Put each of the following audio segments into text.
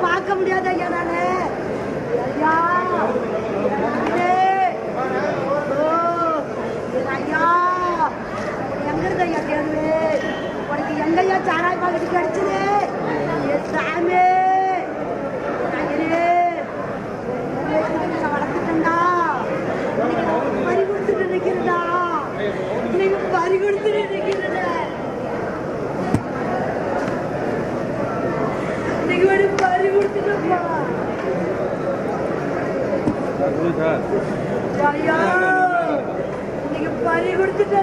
பார்க்க முடியாத ஐயா நானு ஐயா ஐயா எங்க இருந்த ஐயா தேர்வு உனக்கு எங்கய்யா சாராய் பாக்கெட்டு கிடைச்சது சாமி வளர்த்துட்டா பறி கொடுத்துட்டு நிக்கிறதா நீங்க பறி கொடுத்துட்டு நிக்கிறத பறி கொடுத்துட்டா ஐயா நீங்க பறி கொடுத்துட்டா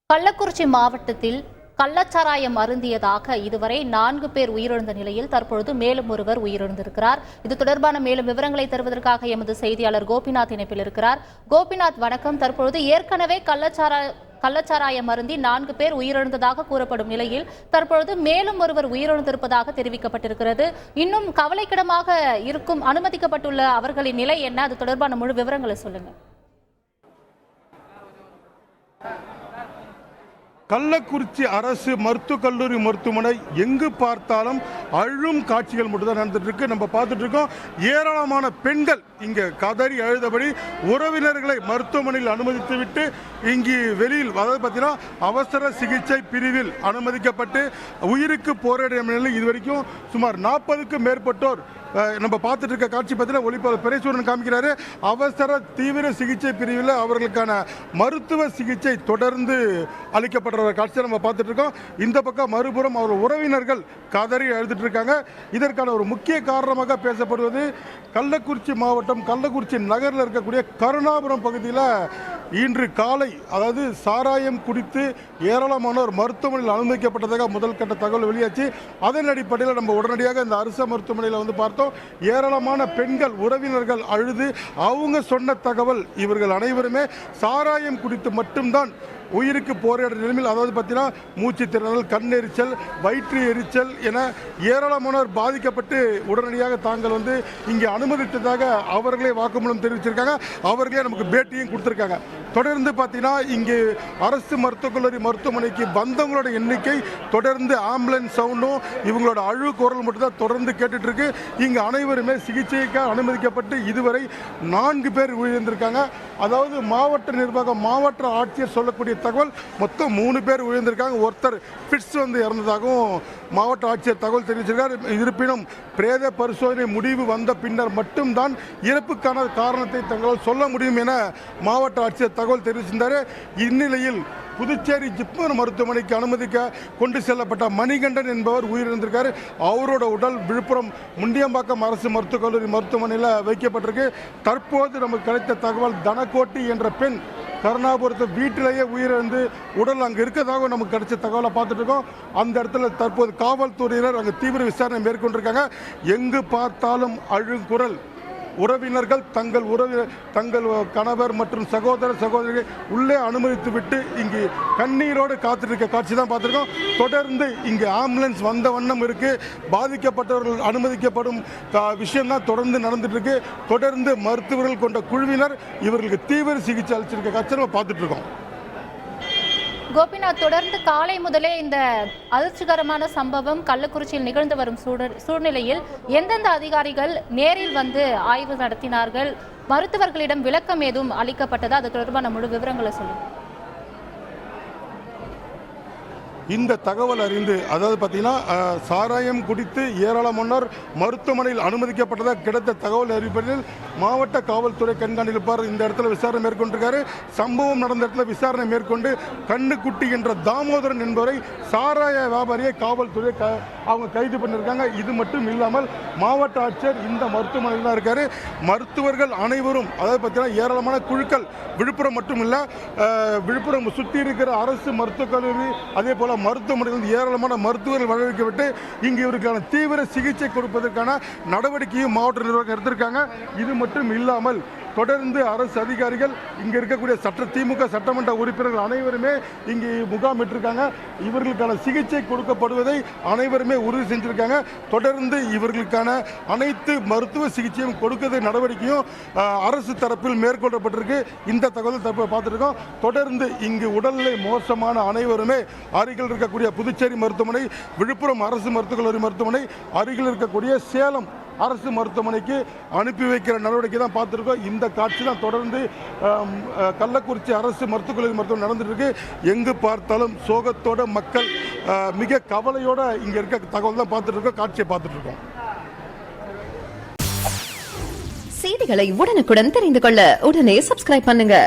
கள்ளக்குறிச்சி மாவட்டத்தில் கள்ளச்சாராயம் அருந்தியதாக இதுவரை 4 பேர் உயிரிழந்த நிலையில் தற்பொழுது மேலும் ஒருவர் உயிரிழந்திருக்கிறார். இது தொடர்பான மேலும் விவரங்களை தருவதற்காக எமது செய்தியாளர் கோபிநாத் இணைப்பில் இருக்கிறார். கோபிநாத் வணக்கம். தற்பொழுது ஏற்கனவே கள்ளச்சாராயம் அருந்தி 4 பேர் உயிரிழந்ததாக கூறப்படும் நிலையில் தற்பொழுது மேலும் ஒருவர் உயிரிழந்திருப்பதாக தெரிவிக்கப்பட்டிருக்கிறது. இன்னும் கவலைக்கிடமாக இருக்கும் அனுமதிக்கப்பட்டுள்ள அவர்களின் நிலை என்ன? அது தொடர்பான முழு விவரங்களை சொல்லுங்க. கள்ளக்குறிச்சி அரசு மருத்துவக் கல்லூரி மருத்துவமனை எங்கு பார்த்தாலும் அழும் காட்சிகள் மட்டும்தான் நடந்துட்டு இருக்கு. நம்ம பார்த்துட்டு இருக்கோம். ஏராளமான பெண்கள் இங்கே கதறி அழுதபடி உறவினர்களை மருத்துவமனையில் அனுமதித்து விட்டு இங்கு வெளியில் அதாவது பார்த்தீங்கன்னா அவசர சிகிச்சை பிரிவில் அனுமதிக்கப்பட்டு உயிருக்கு போராடிய நிலையில் இதுவரைக்கும் சுமார் 40க்கும் மேற்பட்டோர் நம்ம பார்த்துட்டு இருக்க காட்சி பார்த்தீங்கன்னா ஒளிப்பாளர் பிரேசூரன் காமிக்கிறாரு. அவசர தீவிர சிகிச்சை பிரிவில் அவர்களுக்கான மருத்துவ சிகிச்சை தொடர்ந்து அளிக்கப்படுற காட்சியை நம்ம பார்த்துட்டு இருக்கோம். இந்த பக்கம் மறுபுறம் அவர் உறவினர்கள் கதறி அழுதுட்டு இருக்காங்க. இதற்கான ஒரு முக்கிய காரணமாக பேசப்படுவது கள்ளக்குறிச்சி மாவட்டம் கள்ளக்குறிச்சி நகரில் இருக்கக்கூடிய கருணாபுரம் பகுதியில் இன்று காலை அதாவது சாராயம் குடித்து ஏராளமானோர் மருத்துவமனையில் அனுமதிக்கப்பட்டதாக முதல் கட்ட தகவல் வெளியாச்சு. அதன் அடிப்படையில் நம்ம உடனடியாக இந்த அரசு மருத்துவமனையில் வந்து பார்த்தோம். ஏராளமான பெண்கள் உறவினர்கள் அழுது அவங்க சொன்ன தகவல் இவர்கள் அனைவருமே சாராயம் குடித்து மட்டும்தான் உயிருக்கு போராட நிலைமையில் அதாவது பார்த்தீங்கன்னா மூச்சு திணறல், கண்ணெரிச்சல், வயிற்று எரிச்சல் என ஏராளமானோர் பாதிக்கப்பட்டு உடனடியாக தாங்கள் வந்து இங்கே அனுமதித்ததாக அவர்களே வாக்குமூலம் தெரிவிச்சிருக்காங்க. அவர்களே நமக்கு பேட்டியும் கொடுத்துருக்காங்க. தொடர்ந்து பார்த்தீங்கன்னா இங்கே அரசு மருத்துவக் கல்லூரி மருத்துவமனைக்கு வந்தவங்களோட எண்ணிக்கை தொடர்ந்து ஆம்புலன்ஸ் சவுண்டும் இவங்களோட அழுகு குரல் மட்டும்தான் தொடர்ந்து கேட்டுட்டு இருக்கு. இங்கே அனைவருமே சிகிச்சைக்காக அனுமதிக்கப்பட்டு இதுவரை 4 பேர் உயிரிழந்திருக்காங்க. அதாவது மாவட்ட நிர்வாகம் மாவட்ட ஆட்சியர் சொல்லக்கூடிய தகவல் மொத்தம் 3 பேர் உயிர்ந்திருக்காங்க. ஒருத்தர் ஃபிட்ஸ் வந்து இறந்ததாகவும் மாவட்ட ஆட்சியர் தகவல் தெரிவிச்சிருக்கார். இருப்பினும் பிரேத பரிசோதனை முடிவு வந்த பின்னர் மட்டும்தான் இறப்புக்கான காரணத்தை தங்களால் சொல்ல முடியும் என மாவட்ட ஆட்சியர் தகவல் தெரிவிச்சிருந்தார். இந்நிலையில் புதுச்சேரி ஜிப்மர் மருத்துவமனைக்கு அனுமதிக்க கொண்டு செல்லப்பட்ட மணிகண்டன் என்பவர் உயிரிழந்திருக்காரு. அவரோட உடல் விழுப்புரம் முண்டியம்பாக்கம் அரசு மருத்துவக் கல்லூரி மருத்துவமனையில் வைக்கப்பட்டிருக்கு. தற்போது நமக்கு கிடைத்த தகவல் தனக்கோட்டி என்ற பெண் கருணாபுரத்தை வீட்டிலேயே உயிரிழந்து உடல் அங்கே இருக்கிறதாக நமக்கு கிடைச்ச தகவலை பார்த்துட்டு இருக்கோம். அந்த இடத்துல தற்போது காவல்துறையினர் அங்கே தீவிர விசாரணை மேற்கொண்டிருக்காங்க. எங்கு பார்த்தாலும் அழுங்குரல். உறவினர்கள் தங்கள் கணவர் மற்றும் சகோதரிகளை உள்ளே அனுமதித்து விட்டு இங்கு கண்ணீரோடு காத்திருக்க காட்சி தான் பார்த்துருக்கோம். தொடர்ந்து இங்கு ஆம்புலன்ஸ் வந்த வண்ணம் இருக்கு. பாதிக்கப்பட்டவர்கள் அனுமதிக்கப்படும் விஷயம் தான் தொடர்ந்து நடந்துட்டு இருக்கு. தொடர்ந்து மருத்துவர்கள் கொண்ட குழுவினர் இவர்களுக்கு தீவிர சிகிச்சை அளிச்சிருக்க காட்சி நம்ம பார்த்துட்டு இருக்கோம். கோபிநாத், தொடர்ந்து காலை முதலே இந்த அதிர்ச்சிகரமான சம்பவம் கள்ளக்குறிச்சியில் நிகழ்ந்து வரும் சூழ்நிலையில் எந்தெந்த அதிகாரிகள் நேரில் வந்து ஆய்வு நடத்தினார்கள்? மருத்துவர்களிடம் விளக்கம் ஏதும் அளிக்கப்பட்டதா? அது தொடர்பான முழு விவரங்களை சொல்லுங்க. இந்த தகவல் அறிந்து அதாவது பார்த்தீங்கன்னா சாராயம் குடித்து ஏராளமானோர் மருத்துவமனையில் அனுமதிக்கப்பட்டதாக கிடைத்த தகவல் அறிவிப்பதில் மாவட்ட காவல்துறை கண்காணிப்பாளர் இந்த இடத்துல விசாரணை மேற்கொண்டிருக்காரு. சம்பவம் நடந்த இடத்துல விசாரணை மேற்கொண்டு கண்ணுக்குட்டி என்ற தாமோதரன் என்பவரை சாராய வியாபாரியை காவல்துறை அவங்க கைது பண்ணியிருக்காங்க. இது மட்டும் இல்லாமல் மாவட்ட ஆட்சியர் இந்த மருத்துவமனையில் தான் இருக்காரு. மருத்துவர்கள் அனைவரும், அதாவது பார்த்தீங்கன்னா ஏராளமான குழுக்கள், விழுப்புரம் மட்டும் இல்லை, விழுப்புரம் சுற்றி இருக்கிற அரசு மருத்துவக் கல்லூரி அதே போல மருத்துவமனையில் ஏராளமான மருத்துவர்கள் வரவேற்கப்பட்டு இங்கு இவருக்கான தீவிர சிகிச்சை கொடுப்பதற்கான நடவடிக்கையும் மாவட்ட நிர்வாகம் எடுத்திருக்காங்க. இது மட்டும் இல்லாமல் தொடர்ந்து அரசு அதிகாரிகள் இங்கே இருக்கக்கூடிய திமுக சட்டமன்ற உறுப்பினர்கள் அனைவருமே இங்கே முகாமிட்டிருக்காங்க. இவர்களுக்கான சிகிச்சை கொடுக்கப்படுவதை அனைவருமே உறுதி செஞ்சிருக்காங்க. தொடர்ந்து இவர்களுக்கான அனைத்து மருத்துவ சிகிச்சையும் கொடுக்கிற நடவடிக்கையும் அரசு தரப்பில் மேற்கொள்ளப்பட்டிருக்கு. இந்த தகவல் தற்போது பார்த்துருக்கோம். தொடர்ந்து இங்கு உடல்நிலை மோசமான அனைவருமே அருகில் இருக்கக்கூடிய புதுச்சேரி மருத்துவமனை, விழுப்புரம் அரசு மருத்துவக் கல்லூரி மருத்துவமனை, அருகில் இருக்கக்கூடிய சேலம் அரசு மருத்துவமனைக்கு அனுப்பி வைக்கிற நடவடிக்கை தான் பார்த்துருக்கோம். இந்த காட்சி தான் தொடர்ந்து கள்ளக்குறிச்சி அரசு மருத்துவக் கல்லூரி மருத்துவமனை நடந்துட்டு இருக்கு. எங்கு பார்த்தாலும் சோகத்தோட மக்கள் மிக கவலையோட இங்க இருக்க தகவல் தான் பார்த்துட்டு இருக்கோம், காட்சியை பார்த்துட்டு இருக்கோம். செய்திகளை உடனுக்குடன் தெரிந்து கொள்ள உடனே சப்ஸ்கிரைப் பண்ணுங்க.